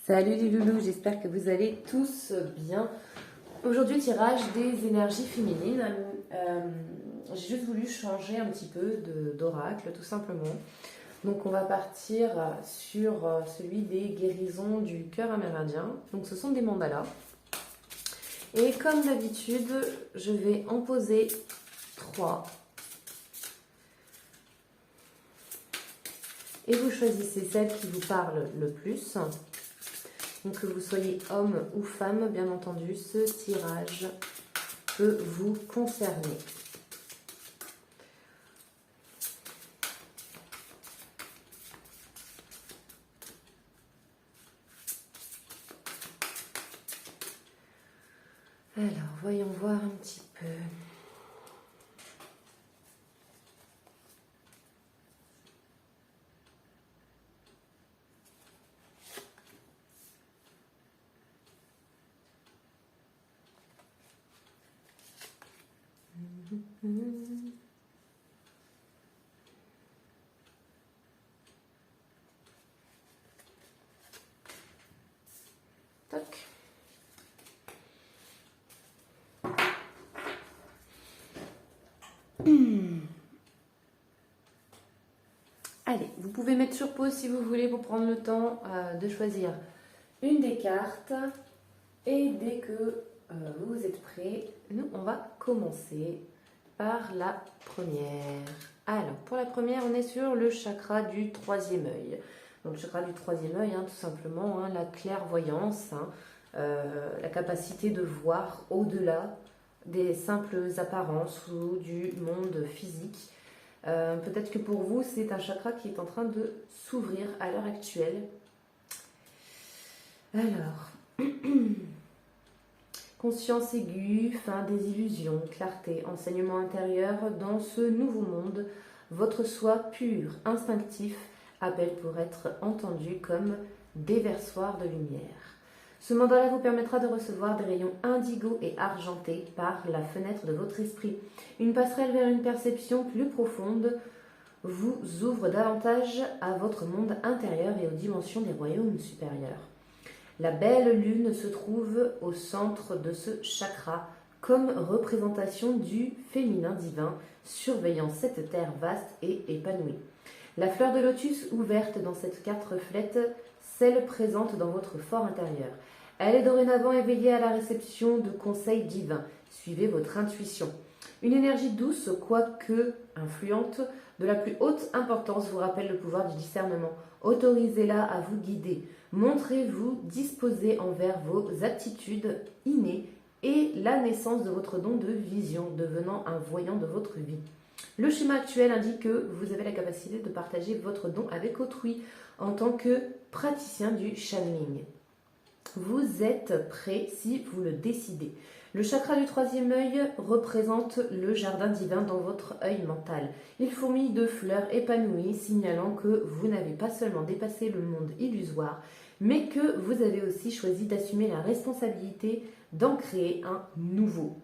Salut les loulous, j'espère que vous allez tous bien. Aujourd'hui, tirage des énergies féminines. J'ai juste voulu changer un petit peu d'oracle, tout simplement. Donc on va partir sur celui des guérisons du cœur amérindien. Donc ce sont des mandalas. Et comme d'habitude, je vais en poser 3. Et vous choisissez celle qui vous parle le plus. Donc que vous soyez homme ou femme, bien entendu, ce tirage peut vous concerner. Alors, voyons voir un petit peu. Toc. Allez, vous pouvez mettre sur pause si vous voulez pour prendre le temps de choisir une des cartes. Et dès que vous êtes prêts, nous on va commencer par la première. Alors, pour la première, on est sur le chakra du troisième œil. Donc, le chakra du troisième œil, tout simplement, la clairvoyance, la capacité de voir au-delà des simples apparences ou du monde physique. Peut-être que pour vous, c'est un chakra qui est en train de s'ouvrir à l'heure actuelle. Alors, conscience aiguë, fin des illusions, clarté, enseignement intérieur dans ce nouveau monde. Votre soi pur, instinctif, appelle pour être entendu comme déversoir de lumière. Ce mandala vous permettra de recevoir des rayons indigo et argentés par la fenêtre de votre esprit. Une passerelle vers une perception plus profonde vous ouvre davantage à votre monde intérieur et aux dimensions des royaumes supérieurs. La belle lune se trouve au centre de ce chakra comme représentation du féminin divin, surveillant cette terre vaste et épanouie. La fleur de lotus ouverte dans cette carte reflète celle présente dans votre fort intérieur. Elle est dorénavant éveillée à la réception de conseils divins. Suivez votre intuition. Une énergie douce, quoique influente, de la plus haute importance vous rappelle le pouvoir du discernement. Autorisez-la à vous guider. Montrez-vous disposé envers vos aptitudes innées et la naissance de votre don de vision, devenant un voyant de votre vie. Le schéma actuel indique que vous avez la capacité de partager votre don avec autrui en tant que praticien du channeling. Vous êtes prêt si vous le décidez. Le chakra du troisième œil représente le jardin divin dans votre œil mental. Il fourmille de fleurs épanouies, signalant que vous n'avez pas seulement dépassé le monde illusoire, mais que vous avez aussi choisi d'assumer la responsabilité d'en créer un nouveau.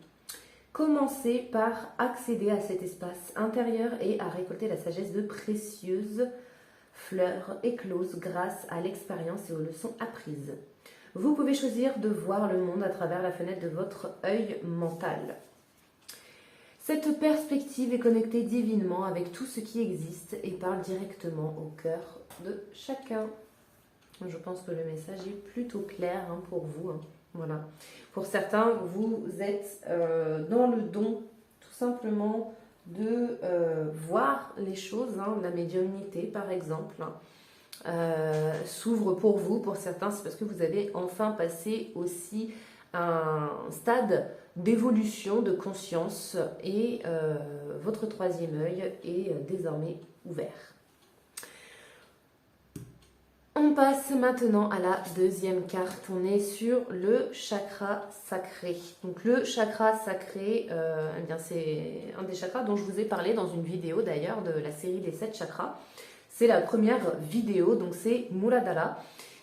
Commencez par accéder à cet espace intérieur et à récolter la sagesse de précieuses fleurs écloses grâce à l'expérience et aux leçons apprises. Vous pouvez choisir de voir le monde à travers la fenêtre de votre œil mental. Cette perspective est connectée divinement avec tout ce qui existe et parle directement au cœur de chacun. Je pense que le message est plutôt clair pour vous. Voilà. Pour certains, vous êtes dans le don tout simplement de voir les choses, la médiumnité par exemple. S'ouvre pour vous. Pour certains, c'est parce que vous avez enfin passé aussi un stade d'évolution de conscience et votre troisième œil est désormais ouvert. On passe maintenant à la deuxième carte. On est sur le chakra sacré. Donc le chakra sacré, c'est un des chakras dont je vous ai parlé dans une vidéo d'ailleurs de la série des 7 chakras. C'est la première vidéo, donc c'est Muladhara,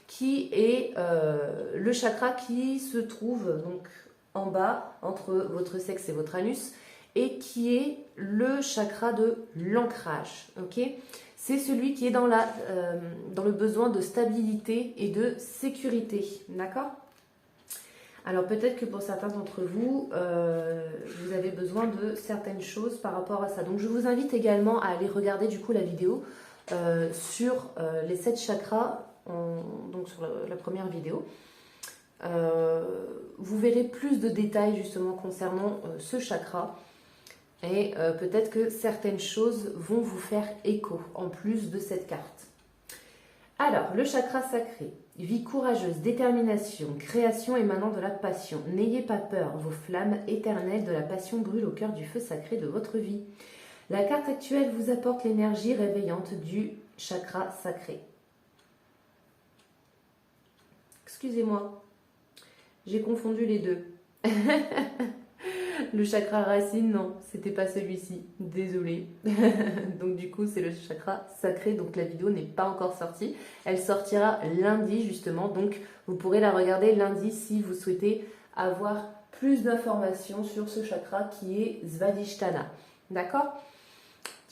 qui est le chakra qui se trouve donc en bas entre votre sexe et votre anus et qui est le chakra de l'ancrage. Okay, C'est celui qui est dans le besoin de stabilité et de sécurité. D'accord? Alors peut-être que pour certains d'entre vous, vous avez besoin de certaines choses par rapport à ça. Donc je vous invite également à aller regarder du coup la vidéo sur les 7 chakras, donc sur la première vidéo. Vous verrez plus de détails justement concernant ce chakra. Et peut-être que certaines choses vont vous faire écho en plus de cette carte. Alors, le chakra sacré, vie courageuse, détermination, création émanant de la passion. N'ayez pas peur, vos flammes éternelles de la passion brûlent au cœur du feu sacré de votre vie. La carte actuelle vous apporte l'énergie réveillante du chakra sacré. Excusez-moi, j'ai confondu les deux. Le chakra racine, non, c'était pas celui-ci. Désolée. Donc du coup, c'est le chakra sacré. Donc la vidéo n'est pas encore sortie. Elle sortira lundi justement. Donc vous pourrez la regarder lundi si vous souhaitez avoir plus d'informations sur ce chakra qui est Svadhisthana. D'accord?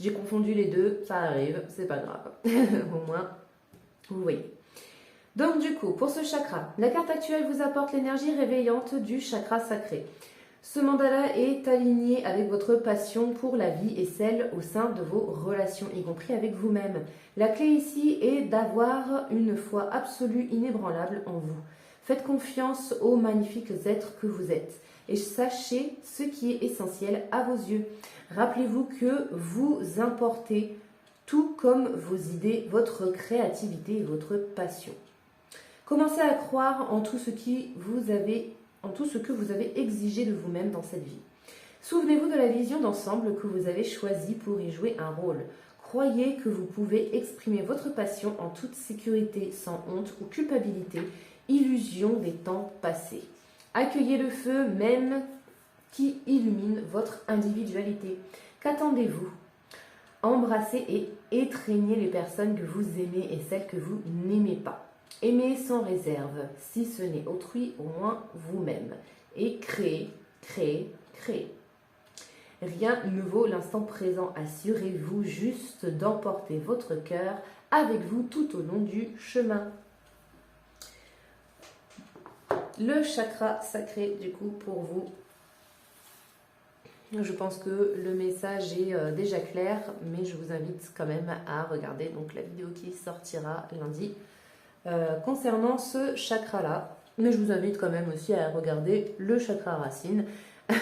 J'ai confondu les deux. Ça arrive, c'est pas grave. Au moins, vous voyez. Donc du coup, pour ce chakra, la carte actuelle vous apporte l'énergie réveillante du chakra sacré. Ce mandala est aligné avec votre passion pour la vie et celle au sein de vos relations, y compris avec vous-même. La clé ici est d'avoir une foi absolue, inébranlable en vous. Faites confiance aux magnifiques êtres que vous êtes et sachez ce qui est essentiel à vos yeux. Rappelez-vous que vous importez tout comme vos idées, votre créativité et votre passion. Commencez à croire en tout ce que vous avez exigé de vous-même dans cette vie. Souvenez-vous de la vision d'ensemble que vous avez choisie pour y jouer un rôle. Croyez que vous pouvez exprimer votre passion en toute sécurité, sans honte ou culpabilité, illusion des temps passés. Accueillez le feu même qui illumine votre individualité. Qu'attendez-vous? Embrassez et étreignez les personnes que vous aimez et celles que vous n'aimez pas. Aimez sans réserve, si ce n'est autrui, au moins vous-même. Et créez, créez, créez. Rien ne vaut l'instant présent. Assurez-vous juste d'emporter votre cœur avec vous tout au long du chemin. Le chakra sacré, du coup, pour vous. Je pense que le message est déjà clair, mais je vous invite quand même à regarder donc, la vidéo qui sortira lundi. Concernant ce chakra-là, mais je vous invite quand même aussi à regarder le chakra racine,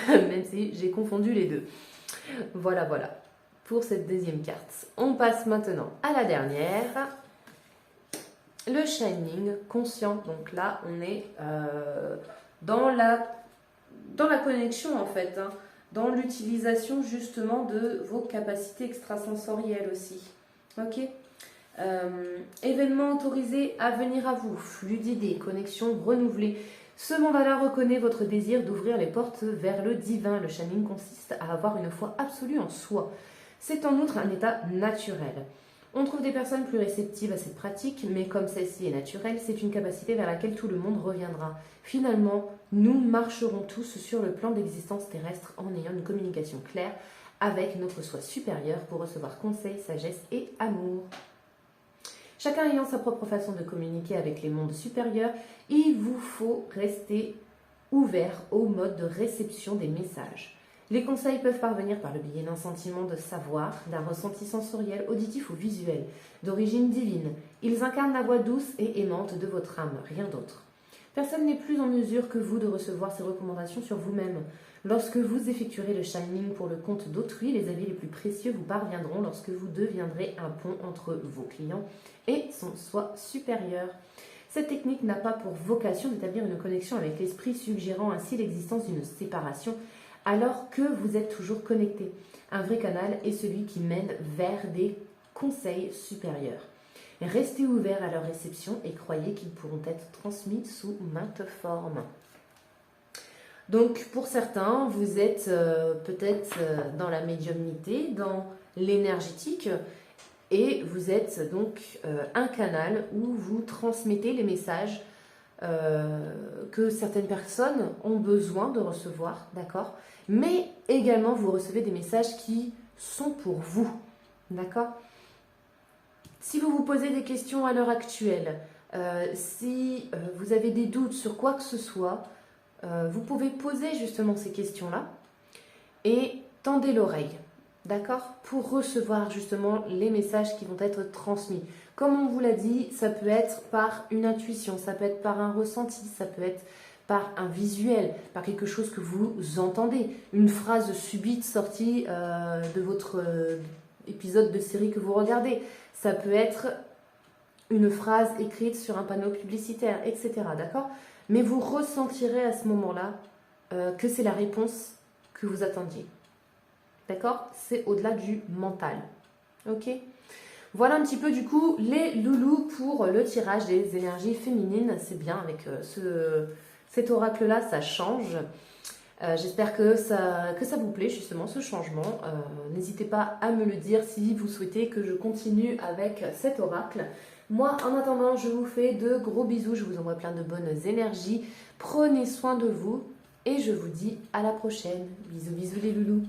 même si j'ai confondu les deux. Voilà, voilà, pour cette deuxième carte. On passe maintenant à la dernière, le Shining conscient. Donc là, on est dans la connexion en fait, hein, dans l'utilisation justement de vos capacités extrasensorielles aussi. Ok ? Événements autorisés à venir à vous, flux d'idées, connexion renouvelée. Ce mandala reconnaît votre désir d'ouvrir les portes vers le divin. Le Shining consiste à avoir une foi absolue en soi. C'est en outre un état naturel. On trouve des personnes plus réceptives à cette pratique, mais comme celle-ci est naturelle, c'est une capacité vers laquelle tout le monde reviendra. Finalement, nous marcherons tous sur le plan d'existence terrestre en ayant une communication claire avec notre soi supérieur pour recevoir conseils, sagesse et amour. Chacun ayant sa propre façon de communiquer avec les mondes supérieurs, il vous faut rester ouvert au mode de réception des messages. Les conseils peuvent parvenir par le biais d'un sentiment de savoir, d'un ressenti sensoriel, auditif ou visuel, d'origine divine. Ils incarnent la voix douce et aimante de votre âme, rien d'autre. Personne n'est plus en mesure que vous de recevoir ces recommandations sur vous-même. Lorsque vous effectuerez le Shining pour le compte d'autrui, les avis les plus précieux vous parviendront lorsque vous deviendrez un pont entre vos clients et son soi supérieur. Cette technique n'a pas pour vocation d'établir une connexion avec l'esprit, suggérant ainsi l'existence d'une séparation, alors que vous êtes toujours connecté. Un vrai canal est celui qui mène vers des conseils supérieurs. Restez ouvert à leur réception et croyez qu'ils pourront être transmis sous maintes formes. Donc pour certains, vous êtes peut-être dans la médiumnité, dans l'énergétique, et vous êtes donc un canal où vous transmettez les messages que certaines personnes ont besoin de recevoir, d'accord? Mais également vous recevez des messages qui sont pour vous, d'accord? Si vous vous posez des questions à l'heure actuelle, si vous avez des doutes sur quoi que ce soit, vous pouvez poser justement ces questions-là et tendez l'oreille, d'accord? Pour recevoir justement les messages qui vont être transmis. Comme on vous l'a dit, ça peut être par une intuition, ça peut être par un ressenti, ça peut être par un visuel, par quelque chose que vous entendez, une phrase subite sortie de votre épisode de série que vous regardez. Ça peut être une phrase écrite sur un panneau publicitaire, etc. D'accord? Mais vous ressentirez à ce moment-là que c'est la réponse que vous attendiez. D'accord? C'est au-delà du mental. Ok? Voilà un petit peu du coup les loulous pour le tirage des énergies féminines. C'est bien avec cet oracle-là, ça change. J'espère que ça vous plaît justement ce changement. N'hésitez pas à me le dire si vous souhaitez que je continue avec cet oracle. Moi en attendant je vous fais de gros bisous, je vous envoie plein de bonnes énergies. Prenez soin de vous et je vous dis à la prochaine. Bisous bisous les loulous.